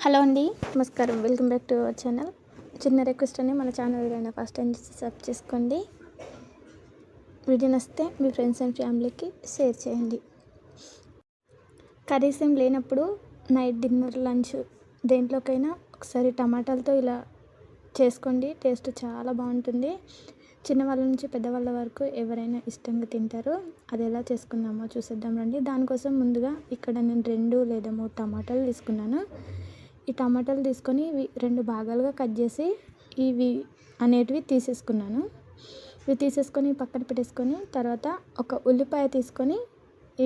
Hello అండి, నమస్కారం. Welcome back to our channel. చిన్న రిక్వెస్ట్ అని మన ఛానల్ ఏదైనా ఫస్ట్ టైం సబ్స్క్రైబ్ చేసుకోండి. వీడియో నచ్చితే మీ ఫ్రెండ్స్ అండ్ ఫ్యామిలీకి షేర్ చేయండి. కర్రీస్ ఏం లేనప్పుడు నైట్ డిన్నర్, లంచ్ దేంట్లోకైనా ఒకసారి టమాటాలతో ఇలా చేసుకోండి. టేస్ట్ చాలా బాగుంటుంది. చిన్నవాళ్ళ నుంచి పెద్దవాళ్ళ వరకు ఎవరైనా ఇష్టంగా తింటారు. అది ఎలా చేసుకుందామో చూసేద్దాం రండి. దానికోసం ముందుగా ఇక్కడ నేను 2 లేదా 3 టమాటాలు తీసుకున్నాను. ఈ టమాటాలు తీసుకొని ఇవి 2 భాగాలుగా కట్ చేసి ఇవి అనేటివి తీసేసుకున్నాను. ఇవి తీసేసుకొని పక్కన పెట్టేసుకొని తర్వాత ఒక ఉల్లిపాయ తీసుకొని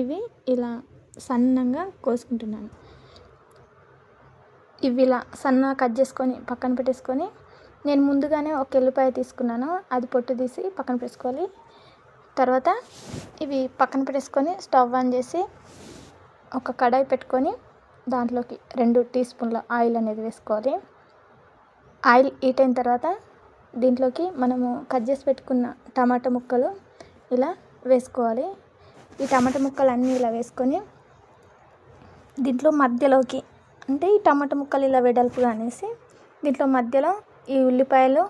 ఇవి ఇలా సన్నంగా కోసుకుంటున్నాను. ఇవి ఇలా సన్నగా కట్ చేసుకొని పక్కన పెట్టేసుకొని నేను ముందుగానే ఒక ఎల్లిపాయ తీసుకున్నాను. అది పొట్టు తీసి పక్కన పెట్టుకోవాలి. తర్వాత ఇవి పక్కన పెట్టేసుకొని స్టవ్ ఆన్ చేసి ఒక కడాయి పెట్టుకొని దాంట్లోకి 2 టీ స్పూన్ల ఆయిల్ అనేది వేసుకోవాలి. ఆయిల్ హీట్ అయిన తర్వాత దీంట్లోకి మనము కట్ చేసి పెట్టుకున్న టమాటా ముక్కలు ఇలా వేసుకోవాలి. ఈ టమాటా ముక్కలు అన్నీ ఇలా వేసుకొని దీంట్లో మధ్యలోకి అంటే ఈ టమాటా ముక్కలు ఇలా వెడల్పుగా అనేసి దీంట్లో మధ్యలో ఈ ఉల్లిపాయలు,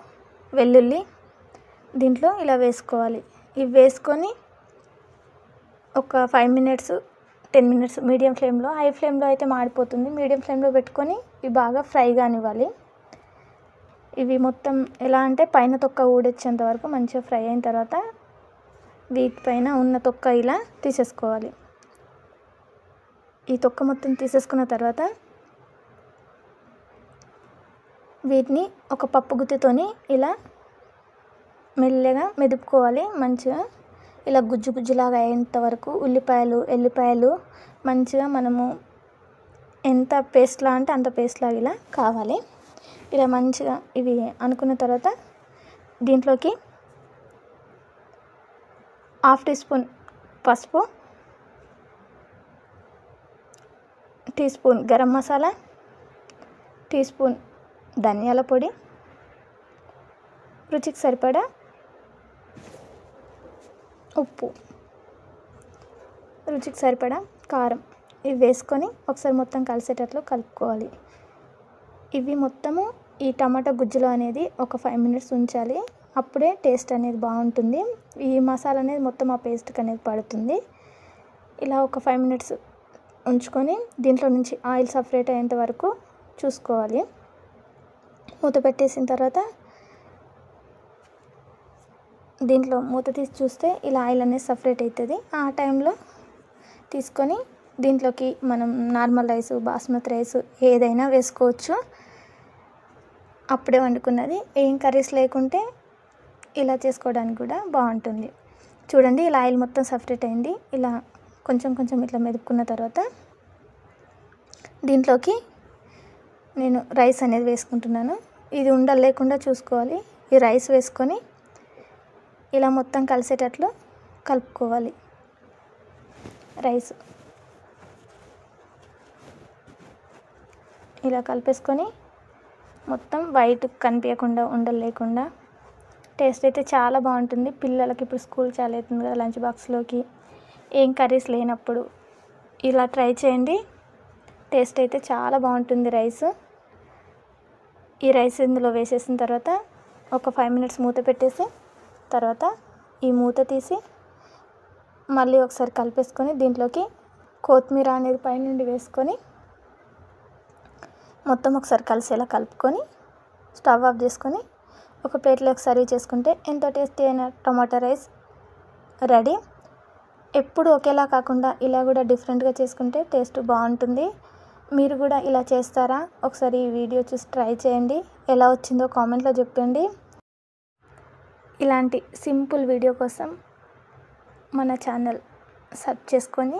వెల్లుల్లి దీంట్లో ఇలా వేసుకోవాలి. ఇవి వేసుకొని ఒక 5 మినిట్స్ 10 మినిట్స్ మీడియం ఫ్లేమ్లో, హై ఫ్లేమ్లో అయితే మాడిపోతుంది. మీడియం ఫ్లేమ్లో పెట్టుకొని ఇవి బాగా ఫ్రై కానివ్వాలి. ఇవి మొత్తం ఎలా అంటే పైన తొక్క ఊడొచ్చేంత వరకు మంచిగా ఫ్రై అయిన తర్వాత వీటిపైన ఉన్న తొక్క ఇలా తీసేసుకోవాలి. ఈ తొక్క మొత్తం తీసేసుకున్న తర్వాత వీటిని ఒక పప్పు గుత్తితోని ఇలా మెల్లగా మెదుపుకోవాలి. మంచిగా ఇలా గుజ్జు గుజ్జులాగా అయ్యేంత వరకు ఉల్లిపాయలు, ఎల్లిపాయలు మంచిగా మనము ఎంత పేస్ట్లా అంటే అంత పేస్ట్లాగా ఇలా కావాలి. ఇలా మంచిగా ఇవి అనుకున్న తర్వాత దీంట్లోకి 1/2 టీ స్పూన్ పసుపు, teaspoon garam masala, teaspoon ధనియాల పొడి, రుచికి సరిపడా ఉప్పు, రుచికి సరిపడా కారం ఇవి వేసుకొని ఒకసారి మొత్తం కలిసేటట్లు కలుపుకోవాలి. ఇవి మొత్తము ఈ టమాటా గుజ్జులో అనేది ఒక 5 మినిట్స్ ఉంచాలి. అప్పుడే టేస్ట్ అనేది బాగుంటుంది. ఈ మసాలా అనేది మొత్తం ఆ పేస్ట్కి అనేది పడుతుంది. ఇలా ఒక 5 మినిట్స్ ఉంచుకొని దీంట్లో నుంచి ఆయిల్ సపరేట్ అయ్యేంత వరకు చూసుకోవాలి. మూత పెట్టేసిన తర్వాత దీంట్లో మూత తీసి చూస్తే ఇలా ఆయిల్ అనేది సపరేట్ అవుతుంది. ఆ టైంలో తీసుకొని దీంట్లోకి మనం నార్మల్ రైస్, బాస్మతి రైస్ ఏదైనా వేసుకోవచ్చు. అప్పుడే వండుకున్నది. ఏం కర్రీస్ లేకుంటే ఇలా చేసుకోవడానికి కూడా బాగుంటుంది. చూడండి, ఇలా ఆయిల్ మొత్తం సపరేట్ అయింది. ఇలా కొంచెం కొంచెం ఇట్లా మెదుపుకున్న తర్వాత దీంట్లోకి నేను రైస్ అనేది వేసుకుంటున్నాను. ఇది ఉండలు లేకుండా చూసుకోవాలి. ఈ రైస్ వేసుకొని ఇలా మొత్తం కలిసేటట్లు కలుపుకోవాలి. రైస్ ఇలా కలిపేసుకొని మొత్తం వైట్ కనిపించకుండా ఉండలు లేకుండా టేస్ట్ అయితే చాలా బాగుంటుంది. పిల్లలకి ఇప్పుడు స్కూల్ చాలా అవుతుంది కదా, లంచ్ బాక్స్లోకి ఏం కర్రీస్ లేనప్పుడు ఇలా ట్రై చేయండి. టేస్ట్ అయితే చాలా బాగుంటుంది రైస్. ఈ రైస్ ఇందులో వేసేసిన తర్వాత ఒక 5 మినిట్స్ మూత పెట్టేసి తర్వాత ఈ మూత తీసి మళ్ళీ ఒకసారి కలిపేసుకొని దీంట్లోకి కొత్తిమీర అనేది పైనుండి వేసుకొని మొత్తం ఒకసారి కలిసేలా కలుపుకొని స్టవ్ ఆఫ్ చేసుకొని ఒక ప్లేట్లోకి సర్వ్ చేసుకుంటే ఎంతో టేస్టీ అయిన టమాటా రైస్ రెడీ. ఎప్పుడు ఒకేలా కాకుండా ఇలా కూడా డిఫరెంట్గా చేసుకుంటే టేస్ట్ బాగుంటుంది. మీరు కూడా ఇలా చేస్తారా? ఒకసారి ఈ వీడియో చూసి ట్రై చేయండి. ఎలా వచ్చిందో కామెంట్లో చెప్పండి. ఇలాంటి సింపుల్ వీడియో కోసం మన ఛానల్ సబ్స్క్రైబ్ చేసుకొని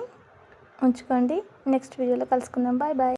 ఉంచుకోండి. నెక్స్ట్ వీడియోలో కలుసుకుందాం. Bye bye.